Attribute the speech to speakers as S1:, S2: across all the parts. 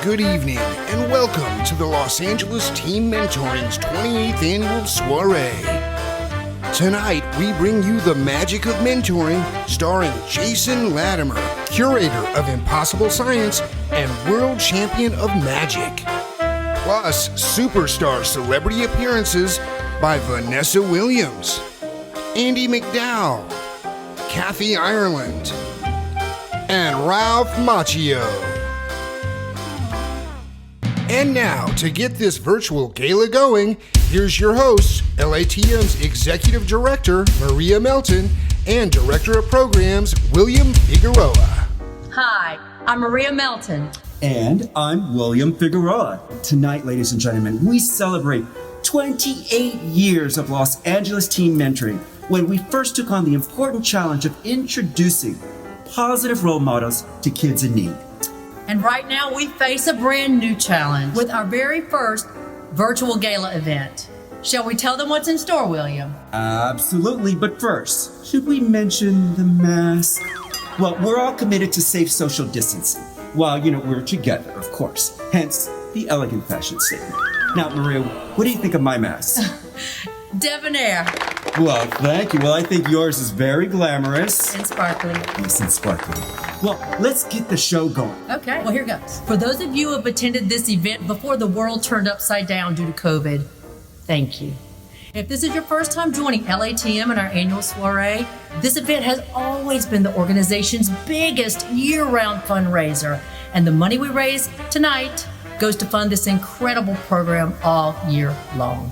S1: good evening, and welcome to the Los Angeles Team Mentoring's 28th Annual Soiree. Tonight, we bring you the magic of mentoring, starring Jason Latimer, curator of Impossible Science and world champion of magic. Plus, superstar celebrity appearances by Vanessa Williams, Andy McDowell, Kathy Ireland, and Ralph Macchio. And now, to get this virtual gala going, here's your hosts, LATM's Executive Director, Maria Melton, and Director of Programs, William Figueroa.
S2: Hi, I'm Maria Melton.
S3: And I'm William Figueroa. Tonight, ladies and gentlemen, we celebrate 28 years of Los Angeles Team Mentoring when we first took on the important challenge of introducing positive role models to kids in need.
S2: And right now we face a brand new challenge with our very first virtual gala event. Shall we tell them what's in store, William?
S3: Absolutely, but first, should we mention the mask? Well, we're all committed to safe social distancing while, we're together, of course. Hence, the elegant fashion statement. Now, Maria, what do you think of my mask?
S2: Debonair.
S3: Well, thank you. Well, I think yours is very glamorous.
S2: And sparkly.
S3: Yes, and sparkly. Well, let's get the show going.
S2: Okay, well, here goes. For those of you who have attended this event before the world turned upside down due to COVID, thank you. If this is your first time joining LATM in our annual soiree, this event has always been the organization's biggest year-round fundraiser, and the money we raise tonight goes to fund this incredible program all year long.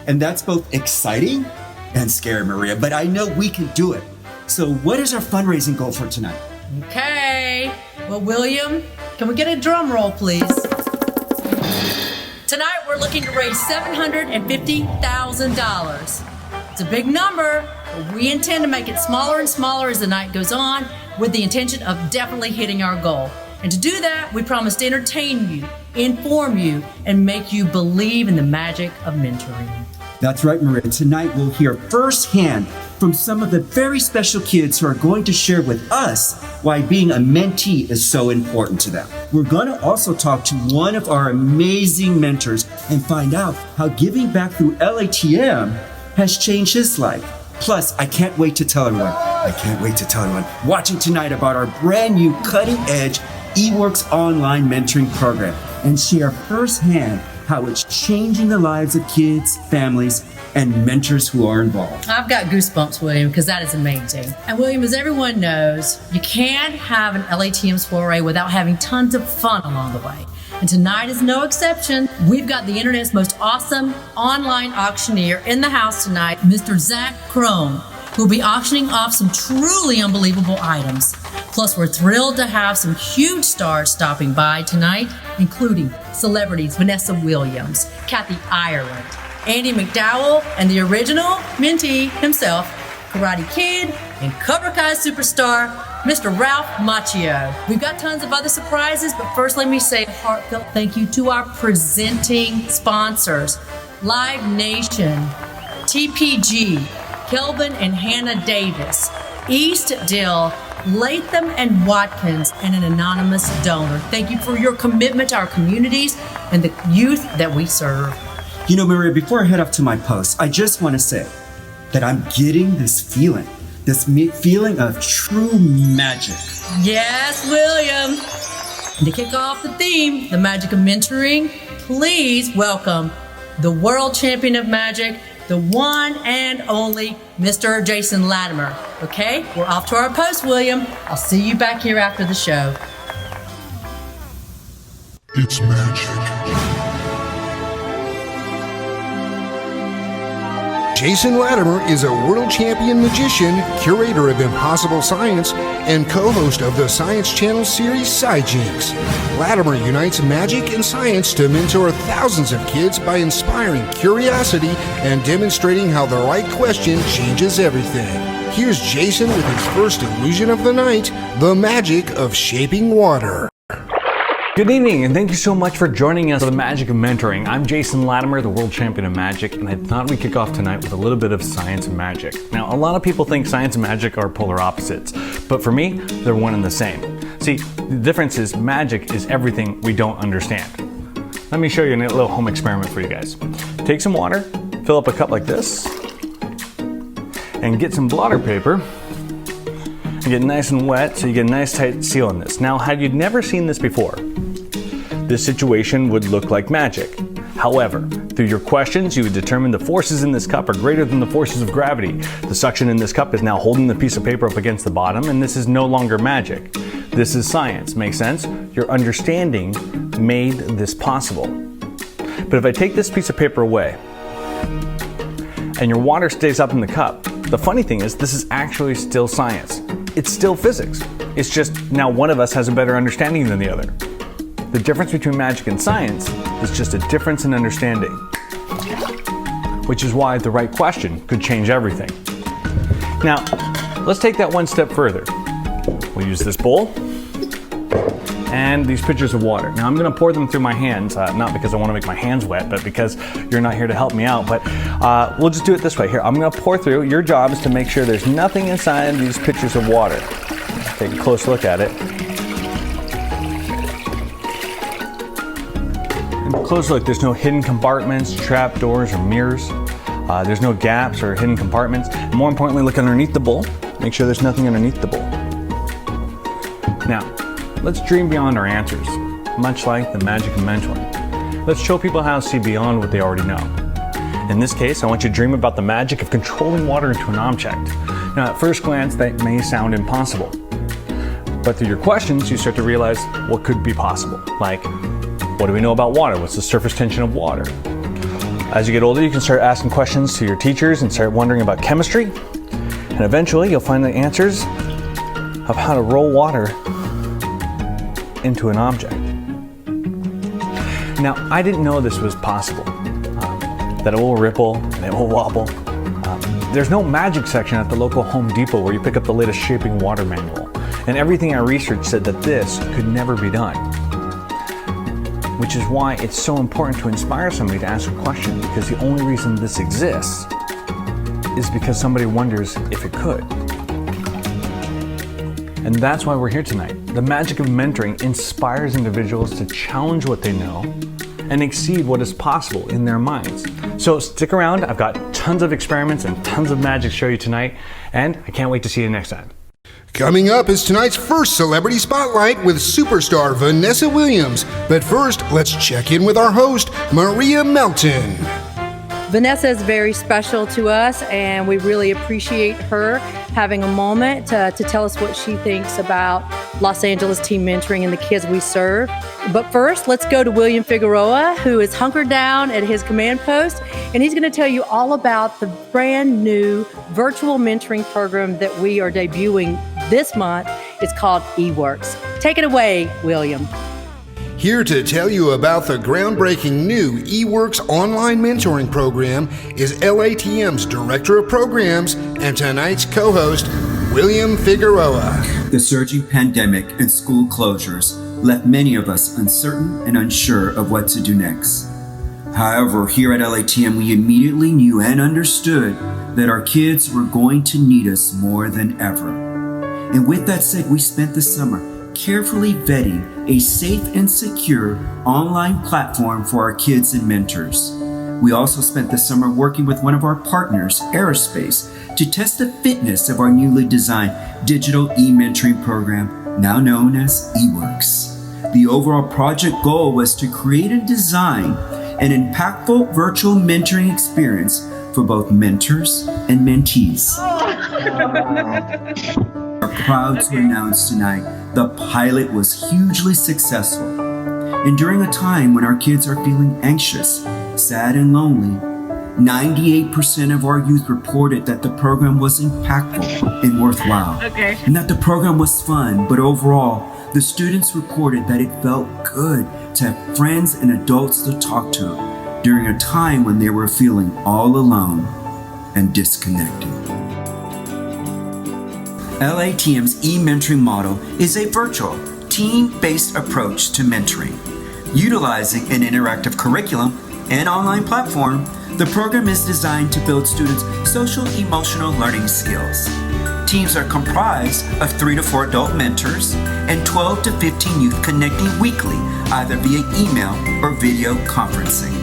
S3: And that's both exciting and scary, Maria, but I know we can do it. So what is our fundraising goal for tonight?
S2: Okay. Well, William, can we get a drum roll, please? Tonight, we're looking to raise $750,000. It's a big number, but we intend to make it smaller and smaller as the night goes on with the intention of definitely hitting our goal. And to do that, we promise to entertain you, inform you, and make you believe in the magic of mentoring.
S3: That's right, Maria. Tonight we'll hear firsthand from some of the very special kids who are going to share with us why being a mentee is so important to them. We're going to also talk to one of our amazing mentors and find out how giving back through LATM has changed his life. Plus, I can't wait to tell everyone watching tonight about our brand new cutting-edge eWorks online mentoring program and share firsthand how it's changing the lives of kids, families, and mentors who are involved.
S2: I've got goosebumps, William, because that is amazing. And William, as everyone knows, you can't have an LATM soiree without having tons of fun along the way. And tonight is no exception. We've got the internet's most awesome online auctioneer in the house tonight, Mr. Zach Crone, who will be auctioning off some truly unbelievable items. Plus, we're thrilled to have some huge stars stopping by tonight, including celebrities Vanessa Williams, Kathy Ireland, Andy McDowell, and the original mentee himself, Karate Kid, and Cobra Kai superstar, Mr. Ralph Macchio. We've got tons of other surprises, but first let me say a heartfelt thank you to our presenting sponsors, Live Nation, TPG, Kelvin and Hannah Davis, East Dill, Latham and Watkins, and an anonymous donor. Thank you for your commitment to our communities and the youth that we serve.
S3: Maria, before I head up to my post, I just want to say that I'm getting this feeling of true magic.
S2: Yes, William. And to kick off the theme, the magic of mentoring, please welcome the world champion of magic, the one and only Mr. Jason Latimer. Okay, we're off to our post, William. I'll see you back here after the show.
S1: It's magic. Jason Latimer is a world champion magician, curator of Impossible Science, and co-host of the Science Channel series Sci-Jinx. Latimer unites magic and science to mentor thousands of kids by inspiring curiosity and demonstrating how the right question changes everything. Here's Jason with his first illusion of the night, the magic of shaping water.
S4: Good evening, and thank you so much for joining us for the magic of mentoring. I'm Jason Latimer, the world champion of magic, and I thought we'd kick off tonight with a little bit of science and magic. Now, a lot of people think science and magic are polar opposites, but for me, they're one and the same. See, See, the difference is magic is everything we don't understand. Let me show you a little home experiment for you guys. Take some water, fill up a cup like this, and get some blotter paper and get nice and wet so you get a nice tight seal on this. Now, had you never seen this before, this situation would look like magic. However, through your questions, you would determine the forces in this cup are greater than the forces of gravity. The suction in this cup is now holding the piece of paper up against the bottom, and this is no longer magic. This is science. Make sense? Your understanding made this possible. But if I take this piece of paper away, and your water stays up in the cup, the funny thing is this is actually still science. It's still physics. It's just now one of us has a better understanding than the other. The difference between magic and science is just a difference in understanding, which is why the right question could change everything. Now, let's take that one step further. We'll use this bowl and these pitchers of water. Now I'm gonna pour them through my hands, not because I wanna make my hands wet, but because you're not here to help me out, but we'll just do it this way. Here, I'm gonna pour through. Your job is to make sure there's nothing inside these pitchers of water. Take a close look at it. And close look, there's no hidden compartments, trap doors, or mirrors. There's no gaps or hidden compartments. And more importantly, look underneath the bowl. Make sure there's nothing underneath the bowl. Now, let's dream beyond our answers, much like the magic of mentoring. Let's show people how to see beyond what they already know. In this case, I want you to dream about the magic of controlling water into an object. Now, at first glance, that may sound impossible. But through your questions, you start to realize what could be possible. Like, what do we know about water? What's the surface tension of water? As you get older, you can start asking questions to your teachers and start wondering about chemistry. And eventually, you'll find the answers of how to roll water into an object. Now, I didn't know this was possible, that it will ripple and it will wobble. There's no magic section at the local Home Depot where you pick up the latest shaping water manual. And everything I researched said that this could never be done. Which is why it's so important to inspire somebody to ask a question, because the only reason this exists is because somebody wonders if it could. And that's why we're here tonight. The magic of mentoring inspires individuals to challenge what they know and exceed what is possible in their minds. So stick around. I've got tons of experiments and tons of magic to show you tonight, and I can't wait to see you next time.
S1: Coming up is tonight's first Celebrity Spotlight with superstar Vanessa Williams. But first, let's check in with our host, Maria Melton.
S5: Vanessa is very special to us, and we really appreciate her having a moment to tell us what she thinks about Los Angeles team mentoring and the kids we serve. But first, let's go to William Figueroa, who is hunkered down at his command post, and he's going to tell you all about the brand new virtual mentoring program that we are debuting this month. It's called eWorks. Take it away, William.
S1: Here to tell you about the groundbreaking new eWorks online mentoring program is LATM's Director of Programs and tonight's co-host, William Figueroa.
S3: The surging pandemic and school closures left many of us uncertain and unsure of what to do next. However, here at LATM, we immediately knew and understood that our kids were going to need us more than ever. And with that said, we spent the summer carefully vetting a safe and secure online platform for our kids and mentors. We also spent the summer working with one of our partners, Aerospace, to test the fitness of our newly designed digital e-mentoring program, now known as eWorks. The overall project goal was to create and design an impactful virtual mentoring experience for both mentors and mentees. We're proud to announce tonight the pilot was hugely successful. And during a time when our kids are feeling anxious, sad, and lonely, 98% of our youth reported that the program was impactful and worthwhile. And that the program was fun, but overall, the students reported that it felt good to have friends and adults to talk to during a time when they were feeling all alone and disconnected. LATM's e-mentoring model is a virtual, team-based approach to mentoring. Utilizing an interactive curriculum and online platform, the program is designed to build students' social-emotional learning skills. Teams are comprised of 3 to 4 adult mentors and 12 to 15 youth connecting weekly, either via email or video conferencing.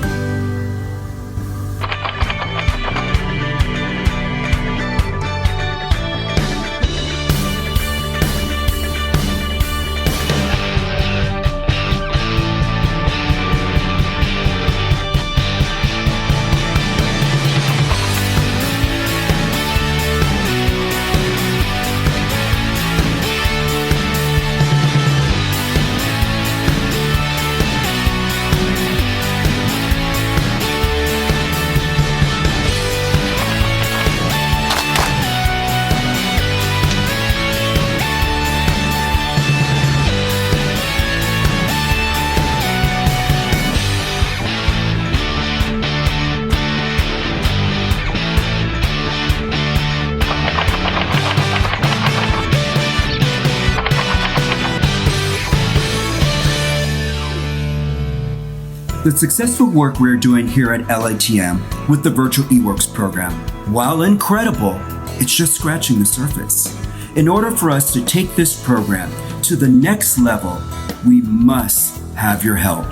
S3: The successful work we're doing here at LATM with the Virtual eWorks program, while incredible, it's just scratching the surface. In order for us to take this program to the next level, we must have your help.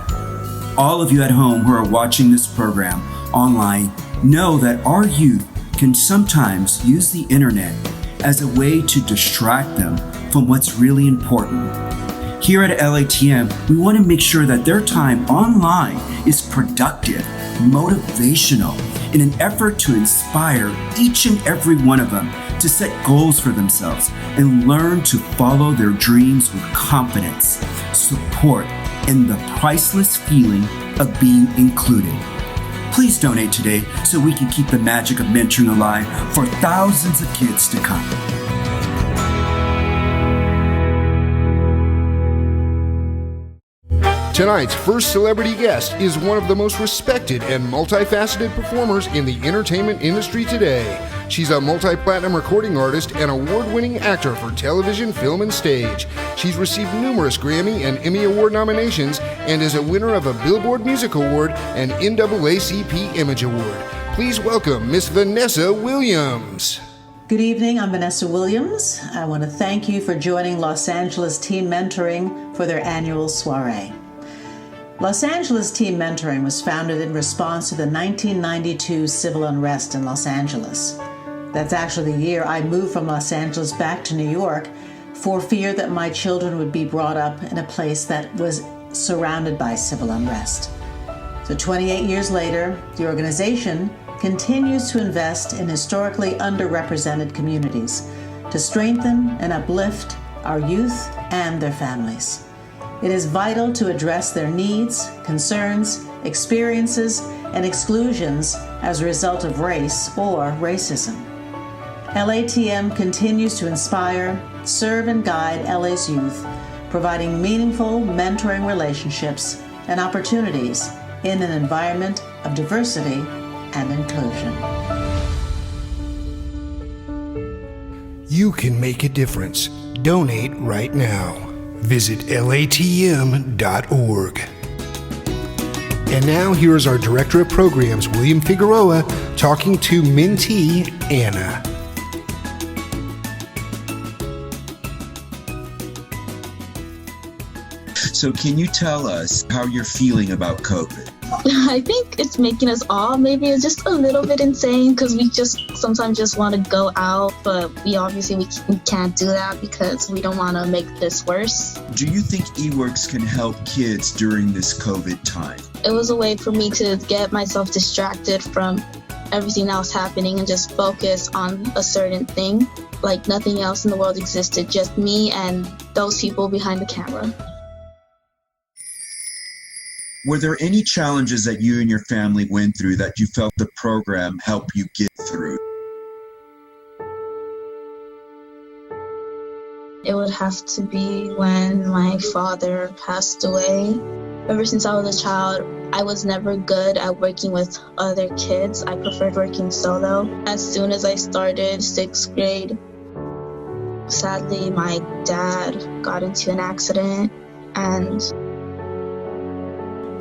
S3: All of you at home who are watching this program online know that our youth can sometimes use the internet as a way to distract them from what's really important. Here at LATM, we want to make sure that their time online is productive, motivational, in an effort to inspire each and every one of them to set goals for themselves and learn to follow their dreams with confidence, support, and the priceless feeling of being included. Please donate today so we can keep the magic of mentoring alive for thousands of kids to come.
S1: Tonight's first celebrity guest is one of the most respected and multifaceted performers in the entertainment industry today. She's a multi-platinum recording artist and award-winning actor for television, film, and stage. She's received numerous Grammy and Emmy Award nominations and is a winner of a Billboard Music Award and NAACP Image Award. Please welcome Miss Vanessa Williams.
S6: Good evening, I'm Vanessa Williams. I want to thank you for joining Los Angeles Team Mentoring for their annual soiree. Los Angeles Team Mentoring was founded in response to the 1992 civil unrest in Los Angeles. That's actually the year I moved from Los Angeles back to New York for fear that my children would be brought up in a place that was surrounded by civil unrest. So 28 years later, the organization continues to invest in historically underrepresented communities to strengthen and uplift our youth and their families. It is vital to address their needs, concerns, experiences, and exclusions as a result of race or racism. LATM continues to inspire, serve, and guide LA's youth, providing meaningful mentoring relationships and opportunities in an environment of diversity and inclusion.
S1: You can make a difference. Donate right now. Visit LATM.org. And now here's our Director of Programs, William Figueroa, talking to mentee Anna.
S3: So can you tell us how you're feeling about COVID?
S7: I think it's making us all maybe just a little bit insane because we just sometimes just want to go out, but we can't do that because we don't want to make this worse.
S3: Do you think eWorks can help kids during this COVID time?
S7: It was a way for me to get myself distracted from everything else happening and just focus on a certain thing, like nothing else in the world existed, just me and those people behind the camera.
S3: Were there any challenges that you and your family went through that you felt the program helped you get through?
S7: It would have to be when my father passed away. Ever since I was a child, I was never good at working with other kids. I preferred working solo. As soon as I started 6th grade, sadly, my dad got into an accident and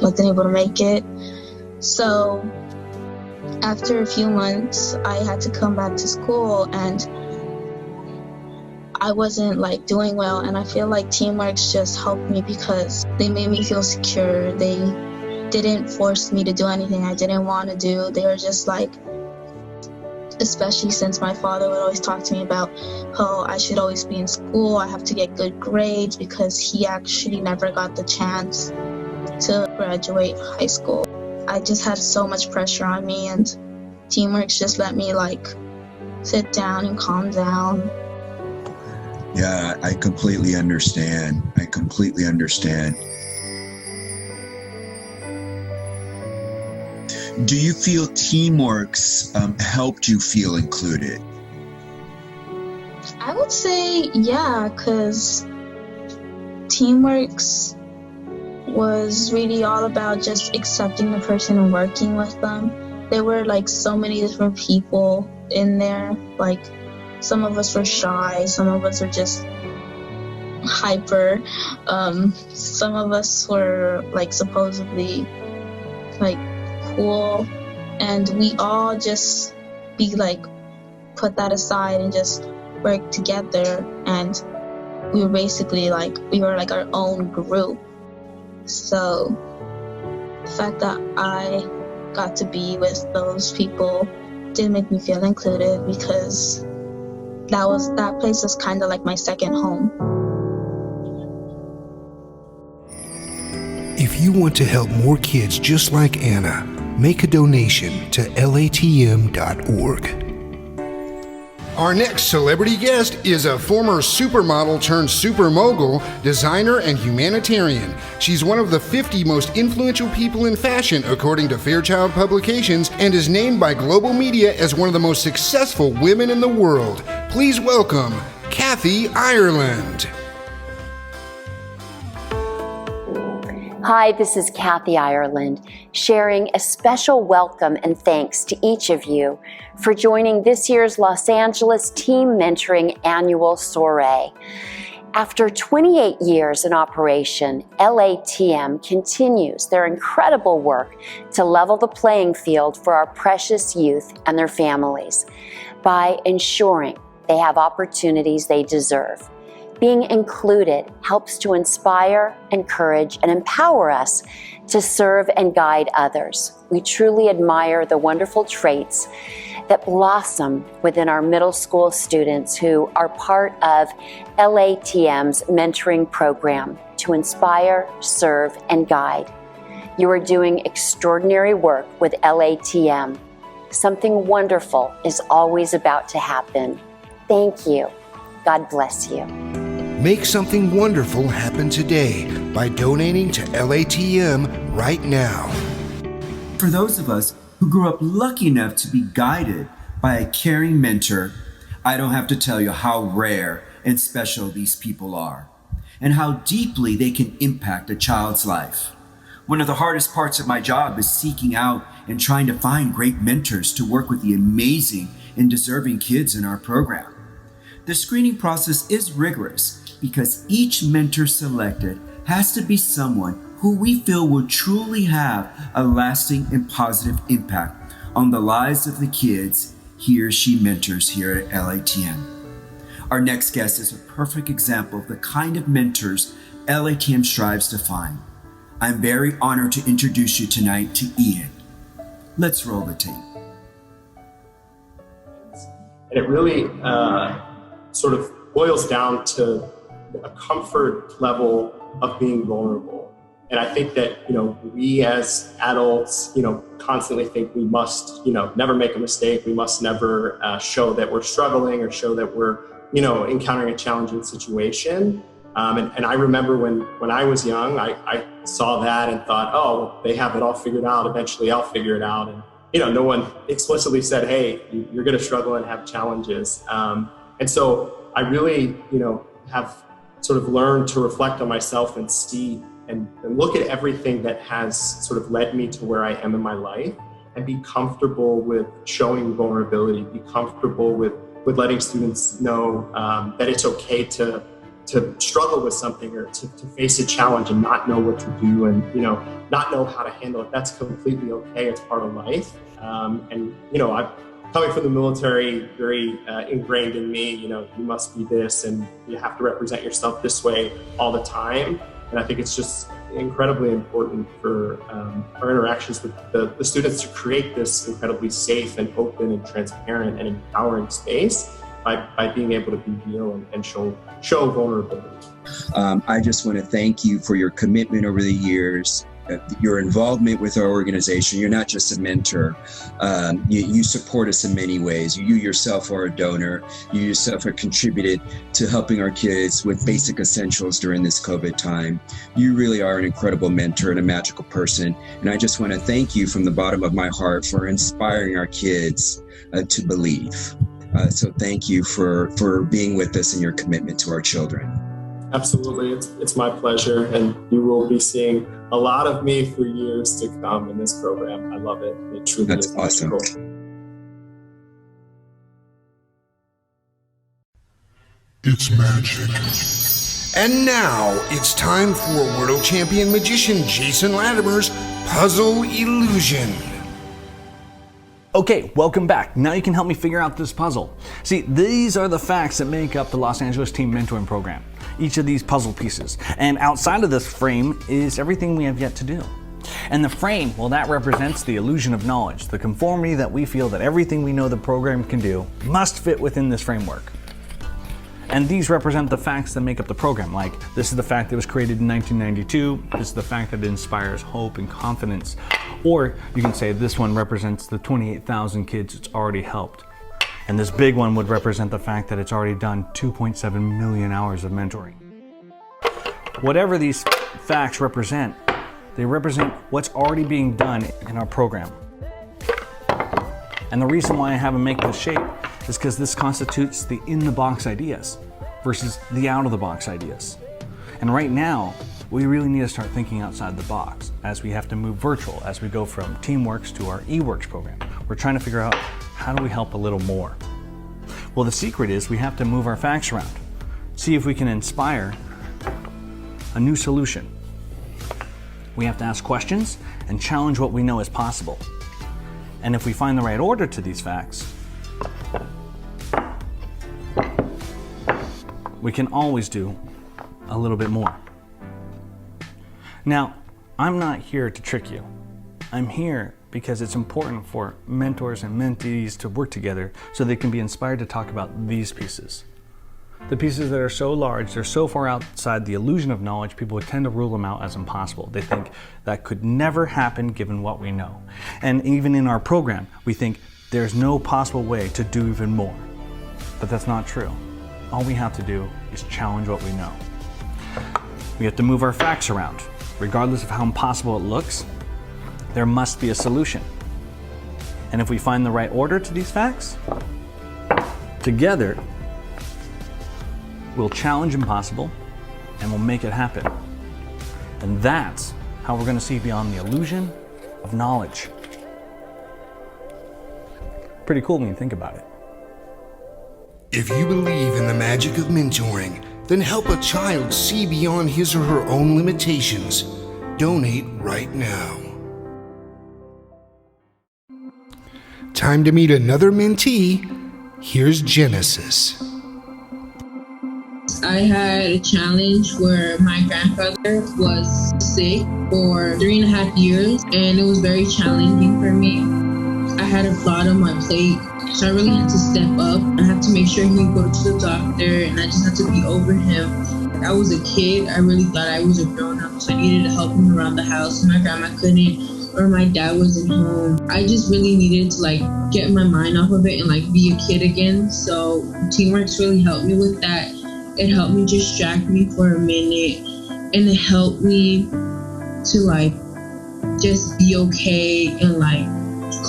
S7: wasn't able to make it. So after a few months, I had to come back to school, and I wasn't like doing well, and I feel like Teamworks just helped me because they made me feel secure. They didn't force me to do anything I didn't want to do. They were just like, especially since my father would always talk to me about how I should always be in school, I have to get good grades, because he actually never got the chance to graduate high school. I just had so much pressure on me, and Teamworks just let me like sit down and calm down.
S8: Yeah, I completely understand. Do you feel Teamworks helped you feel included?
S7: I would say yeah, because Teamworks was really all about just accepting the person and working with them. There were like so many different people in there. Like, some of us were shy, some of us were just hyper, some of us were like supposedly like cool, and we all just be like put that aside and just work together, and we were basically like our own group. So the fact that I got to be with those people did make me feel included, because that place was kind of like my second home.
S1: If you want to help more kids just like Anna, make a donation to LATM.org. Our next celebrity guest is a former supermodel turned super mogul, designer, and humanitarian. She's one of the 50 most influential people in fashion according to Fairchild Publications, and is named by global media as one of the most successful women in the world. Please welcome Kathy Ireland.
S9: Hi, this is Kathy Ireland, sharing a special welcome and thanks to each of you for joining this year's Los Angeles Team Mentoring Annual Soiree. After 28 years in operation, LATM continues their incredible work to level the playing field for our precious youth and their families by ensuring they have opportunities they deserve. Being included helps to inspire, encourage, and empower us to serve and guide others. We truly admire the wonderful traits that blossom within our middle school students who are part of LATM's mentoring program to inspire, serve, and guide. You are doing extraordinary work with LATM. Something wonderful is always about to happen. Thank you. God bless you.
S1: Make something wonderful happen today by donating to LATM right now.
S3: For those of us who grew up lucky enough to be guided by a caring mentor, I don't have to tell you how rare and special these people are, and how deeply they can impact a child's life. One of the hardest parts of my job is seeking out and trying to find great mentors to work with the amazing and deserving kids in our program. The screening process is rigorous because each mentor selected has to be someone who we feel will truly have a lasting and positive impact on the lives of the kids he or she mentors here at LATM. Our next guest is a perfect example of the kind of mentors LATM strives to find. I'm very honored to introduce you tonight to Ian. Let's roll the tape.
S10: And it really sort of boils down to a comfort level of being vulnerable. And I think that, we as adults, constantly think we must, never make a mistake. We must never show that we're struggling or show that we're, encountering a challenging situation. And I remember when I was young, I saw that and thought, oh, they have it all figured out. Eventually I'll figure it out. And, no one explicitly said, hey, you're going to struggle and have challenges. And so I really, have sort of learned to reflect on myself and see and look at everything that has sort of led me to where I am in my life, and be comfortable with showing vulnerability, be comfortable with letting students know that it's okay to struggle with something or to face a challenge and not know what to do and, not know how to handle it. That's completely okay. It's part of life. And, I've coming from the military, very ingrained in me, you must be this and you have to represent yourself this way all the time. And I think it's just incredibly important for our interactions with the students to create this incredibly safe and open and transparent and empowering space by being able to be real and show vulnerability.
S8: I just want to thank you for your commitment over the years, your involvement with our organization. You're not just a mentor. You support us in many ways. You yourself are a donor. You yourself have contributed to helping our kids with basic essentials during this COVID time. You really are an incredible mentor and a magical person. And I just want to thank you from the bottom of my heart for inspiring our kids to believe. So thank you for being with us and your commitment to our children.
S10: Absolutely. It's my pleasure. And you will be seeing a lot of me for years to come in this program. I love it. It truly is
S8: awesome.
S10: magical.
S1: It's magic. And now it's time for world champion magician Jason Latimer's Puzzle Illusion.
S4: Okay, welcome back. Now you can help me figure out this puzzle. See, these are the facts that make up the Los Angeles Team Mentoring Program. Each of these puzzle pieces. And outside of this frame is everything we have yet to do. And the frame, well, that represents the illusion of knowledge, the conformity that we feel that everything we know the program can do must fit within this framework. And these represent the facts that make up the program, like this is the fact that it was created in 1992, this is the fact that it inspires hope and confidence, or you can say this one represents the 28,000 kids it's already helped. And this big one would represent the fact that it's already done 2.7 million hours of mentoring. Whatever these facts represent, they represent what's already being done in our program. And the reason why I have them make this shape is because this constitutes the in-the-box ideas versus the out-of-the-box ideas. And right now, we really need to start thinking outside the box as we have to move virtual, as we go from TeamWorks to our eWorks program. We're trying to figure out how do we help a little more? Well, the secret is we have to move our facts around, see if we can inspire a new solution. We have to ask questions and challenge what we know is possible. And if we find the right order to these facts, we can always do a little bit more. Now, I'm not here to trick you. I'm here because it's important for mentors and mentees to work together so they can be inspired to talk about these pieces. The pieces that are so large, they're so far outside the illusion of knowledge, people would tend to rule them out as impossible. They think that could never happen given what we know. And even in our program, we think there's no possible way to do even more. But that's not true. All we have to do is challenge what we know. We have to move our facts around. Regardless of how impossible it looks, there must be a solution. And if we find the right order to these facts, together, we'll challenge impossible and we'll make it happen. And that's how we're going to see beyond the illusion of knowledge. Pretty cool when you think about it.
S1: If you believe in the magic of mentoring, then help a child see beyond his or her own limitations. Donate right now. Time to meet another mentee. Here's Genesis.
S11: I had a challenge where my grandfather was sick for 3.5 years, and it was very challenging for me. I had a lot on my plate, so I really had to step up. I had to make sure he would go to the doctor, and I just had to be over him. I was a kid. I really thought I was a grown-up, so I needed to help him around the house. My grandma couldn't, or my dad wasn't home. I just really needed to get my mind off of it and be a kid again. So TeamWorks really helped me with that. It helped me distract me for a minute, and it helped me to just be okay and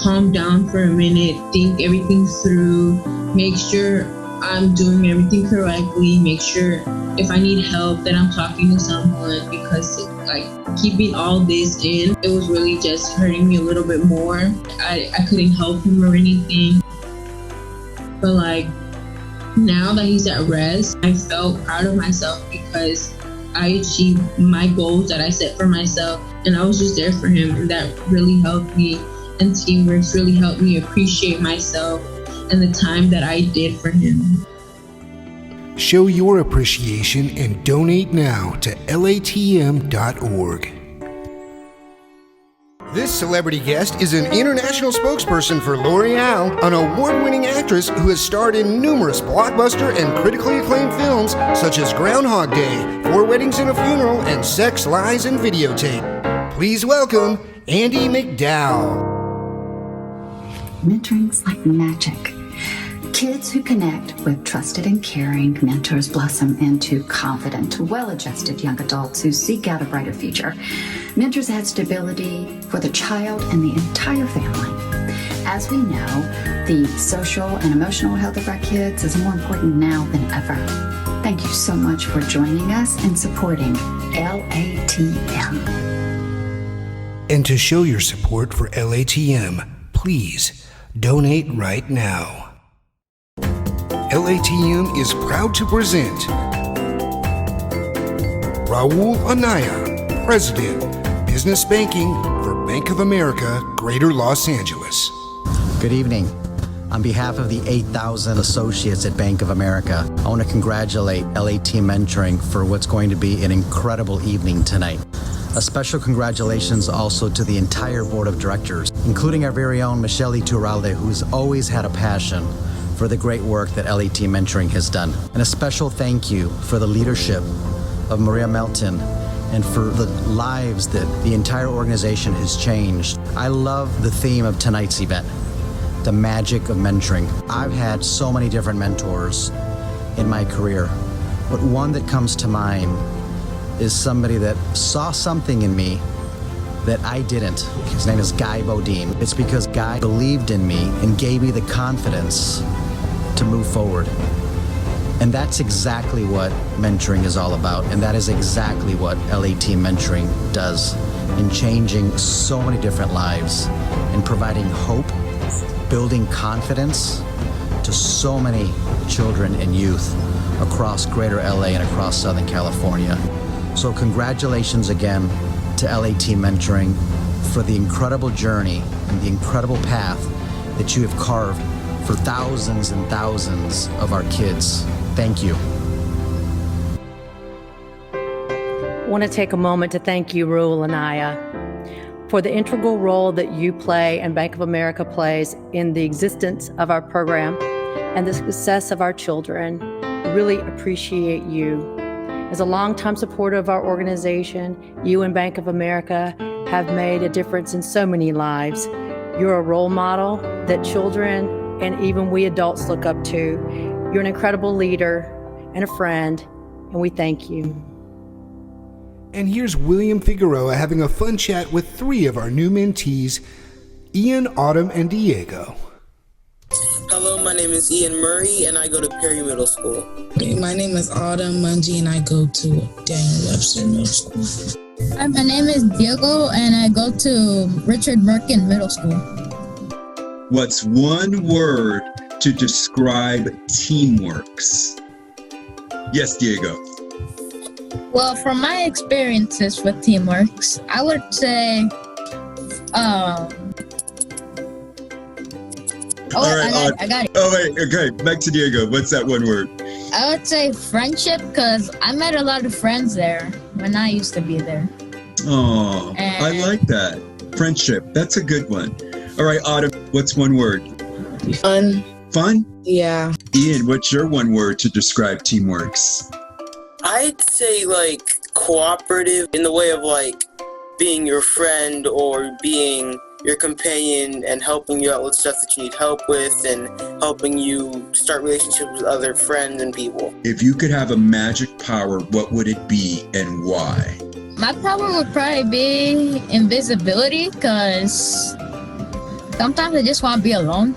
S11: calm down for a minute, think everything through, make sure I'm doing everything correctly, make sure if I need help that I'm talking to someone, because keeping all this in, it was really just hurting me a little bit more. I couldn't help him or anything, but now that he's at rest, I felt proud of myself because I achieved my goals that I set for myself, and I was just there for him, and that really helped me. And TeamWorks really helped me appreciate myself and the time that I did for him.
S1: Show your appreciation and donate now to LATM.org. This celebrity guest is an international spokesperson for L'Oreal, an award-winning actress who has starred in numerous blockbuster and critically acclaimed films such as Groundhog Day, 4 Weddings and a Funeral, and Sex, Lies, and Videotape. Please welcome Andy McDowell.
S12: Mentoring's like magic. Kids who connect with trusted and caring mentors blossom into confident, well-adjusted young adults who seek out a brighter future. Mentors add stability for the child and the entire family. As we know, the social and emotional health of our kids is more important now than ever. Thank you so much for joining us and supporting LATM.
S1: And to show your support for LATM, please donate right now. LATM is proud to present Raul Anaya, President, Business Banking for Bank of America, Greater Los Angeles.
S13: Good evening. On behalf of the 8,000 associates at Bank of America, I want to congratulate LATM Mentoring for what's going to be an incredible evening tonight. A special congratulations also to the entire board of directors, including our very own Michelle Iturralde, who's always had a passion for the great work that LATM Mentoring has done. And a special thank you for the leadership of Maria Melton and for the lives that the entire organization has changed. I love the theme of tonight's event, the magic of mentoring. I've had so many different mentors in my career, but one that comes to mind is somebody that saw something in me that I didn't. His name is Guy Bodine. It's because Guy believed in me and gave me the confidence to move forward. And that's exactly what mentoring is all about. And that is exactly what LATM Mentoring does in changing so many different lives and providing hope, building confidence to so many children and youth across Greater LA and across Southern California. So congratulations again to LATM Mentoring for the incredible journey and the incredible path that you have carved for thousands and thousands of our kids. Thank you.
S5: I want to take a moment to thank you, Raul Anaya, for the integral role that you play and Bank of America plays in the existence of our program and the success of our children. We really appreciate you. As a longtime supporter of our organization, you and Bank of America have made a difference in so many lives. You're a role model that children and even we adults look up to. You're an incredible leader and a friend, and we thank you.
S1: And here's William Figueroa having a fun chat with 3 of our new mentees, Ian, Autumn, and Diego.
S14: Hello, my name is Ian Murray, and I go to Perry Middle School.
S15: My name is Autumn Mungie, and I go to Daniel Webster Middle School.
S16: Hi, my name is Diego, and I go to Richard Merkin Middle School.
S8: What's one word to describe Teamworks? Yes, Diego.
S16: Well, from my experiences with Teamworks, I would say, I got it.
S8: Oh, wait, okay, back to Diego. What's that one word?
S16: I would say friendship, because I met a lot of friends there when I used to be there.
S8: Oh, I like that. Friendship, that's a good one. All right, Autumn, what's one word?
S15: Fun.
S8: Fun?
S15: Yeah.
S8: Ian, what's your one word to describe Teamworks?
S14: I'd say like cooperative in the way of like being your friend or being your companion and helping you out with stuff that you need help with and helping you start relationships with other friends and people.
S8: If you could have a magic power, what would it be and why?
S16: My power would probably be invisibility, because sometimes I just want to be alone.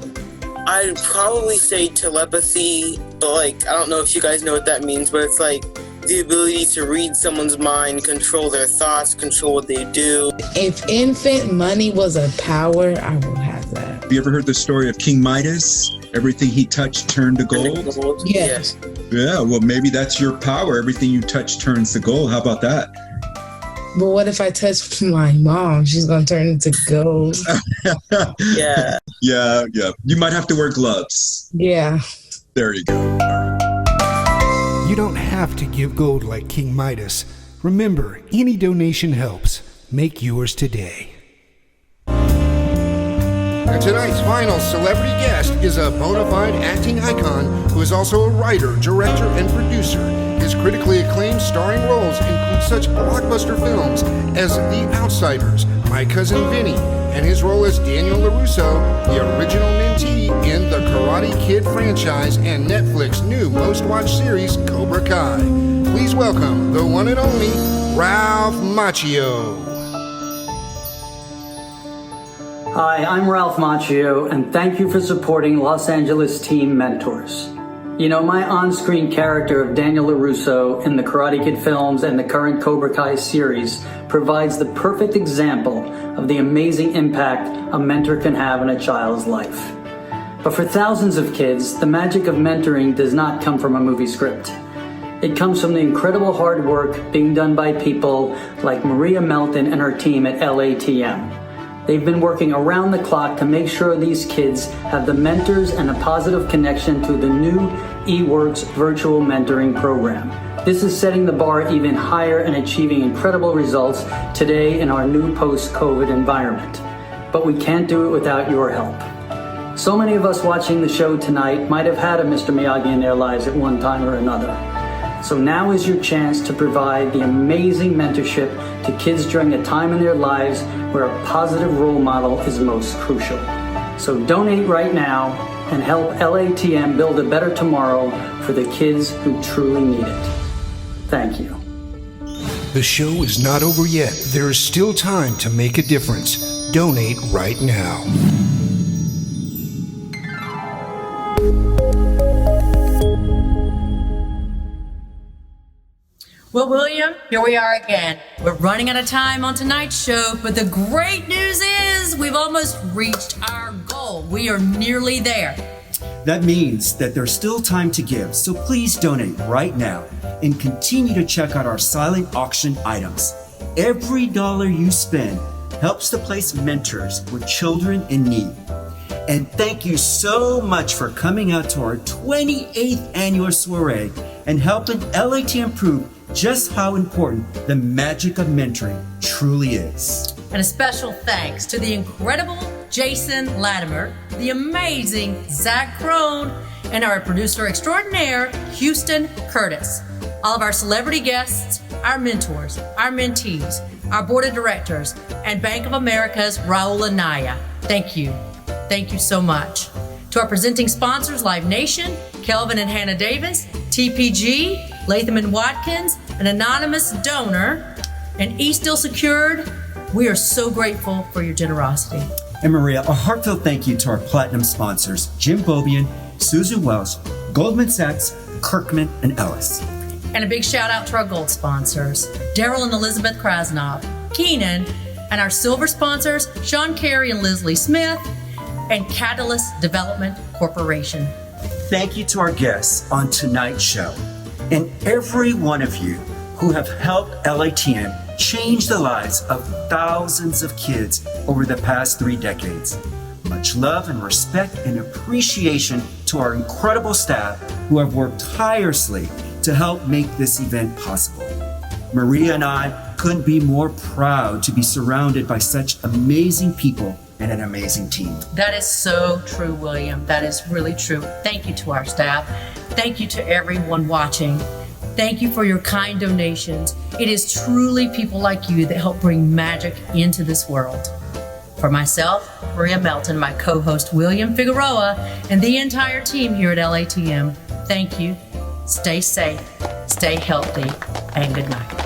S14: I'd probably say telepathy, but like, I don't know if you guys know what that means, but it's like the ability to read someone's mind, control their thoughts, control what they do.
S15: If infant money was a power, I would have that.
S8: Have you ever heard the story of King Midas? Everything he touched turned to gold?
S15: Yes.
S8: Yeah, well, maybe that's your power. Everything you touch turns to gold. How about that?
S15: But what if I touch my mom? She's gonna turn into gold.
S14: Yeah.
S8: Yeah. You might have to wear gloves.
S15: Yeah.
S8: There you go.
S1: You don't have to give gold like King Midas. Remember, any donation helps. Make yours today. And tonight's final celebrity guest is a bona fide acting icon who is also a writer, director, and producer. His critically acclaimed starring roles include such blockbuster films as The Outsiders, My Cousin Vinny, and his role as Daniel LaRusso, the original mentee in the Karate Kid franchise and Netflix's new most-watched series, Cobra Kai. Please welcome the one and only Ralph Macchio.
S17: Hi, I'm Ralph Macchio, and thank you for supporting Los Angeles Team Mentors. You know, my on-screen character of Daniel LaRusso in the Karate Kid films and the current Cobra Kai series provides the perfect example of the amazing impact a mentor can have in a child's life. But for thousands of kids, the magic of mentoring does not come from a movie script. It comes from the incredible hard work being done by people like Maria Melton and her team at LATM. They've been working around the clock to make sure these kids have the mentors and a positive connection to the new eWorks virtual mentoring program. This is setting the bar even higher and achieving incredible results today in our new post-COVID environment. But we can't do it without your help. So many of us watching the show tonight might have had a Mr. Miyagi in their lives at one time or another. So now is your chance to provide the amazing mentorship to kids during a time in their lives where a positive role model is most crucial. So donate right now and help LATM build a better tomorrow for the kids who truly need it. Thank you.
S1: The show is not over yet. There is still time to make a difference. Donate right now.
S2: Well, William, here we are again. We're running out of time on tonight's show, but the great news is we've almost reached our goal. We are nearly there.
S3: That means that there's still time to give, so please donate right now and continue to check out our silent auction items. Every dollar you spend helps to place mentors with children in need. And thank you so much for coming out to our 28th annual soiree and helping LATM prove just how important the magic of mentoring truly is.
S2: And a special thanks to the incredible Jason Latimer, the amazing Zach Crone, and our producer extraordinaire, Houston Curtis. All of our celebrity guests, our mentors, our mentees, our board of directors, and Bank of America's Raul Anaya. Thank you. Thank you so much. To our presenting sponsors, Live Nation, Kelvin and Hannah Davis, TPG, Latham and Watkins, an anonymous donor, and E Still Secured, we are so grateful for your generosity.
S3: And Maria, a heartfelt thank you to our platinum sponsors, Jim Bobian, Susan Welsh, Goldman Sachs, Kirkman, and Ellis.
S2: And a big shout out to our gold sponsors, Daryl and Elizabeth Krasnov, Keenan, and our silver sponsors, Sean Carey and Leslie Smith, and Catalyst Development Corporation.
S3: Thank you to our guests on tonight's show, and every one of you who have helped LATM change the lives of thousands of kids over the past 3 decades. Much love and respect and appreciation to our incredible staff who have worked tirelessly to help make this event possible. Maria and I couldn't be more proud to be surrounded by such amazing people and an amazing team.
S2: That is so true, William. That is really true. Thank you to our staff. Thank you to everyone watching. Thank you for your kind donations. It is truly people like you that help bring magic into this world. For myself, Maria Melton, my co-host William Figueroa, and the entire team here at LATM, thank you. Stay safe, stay healthy, and good night.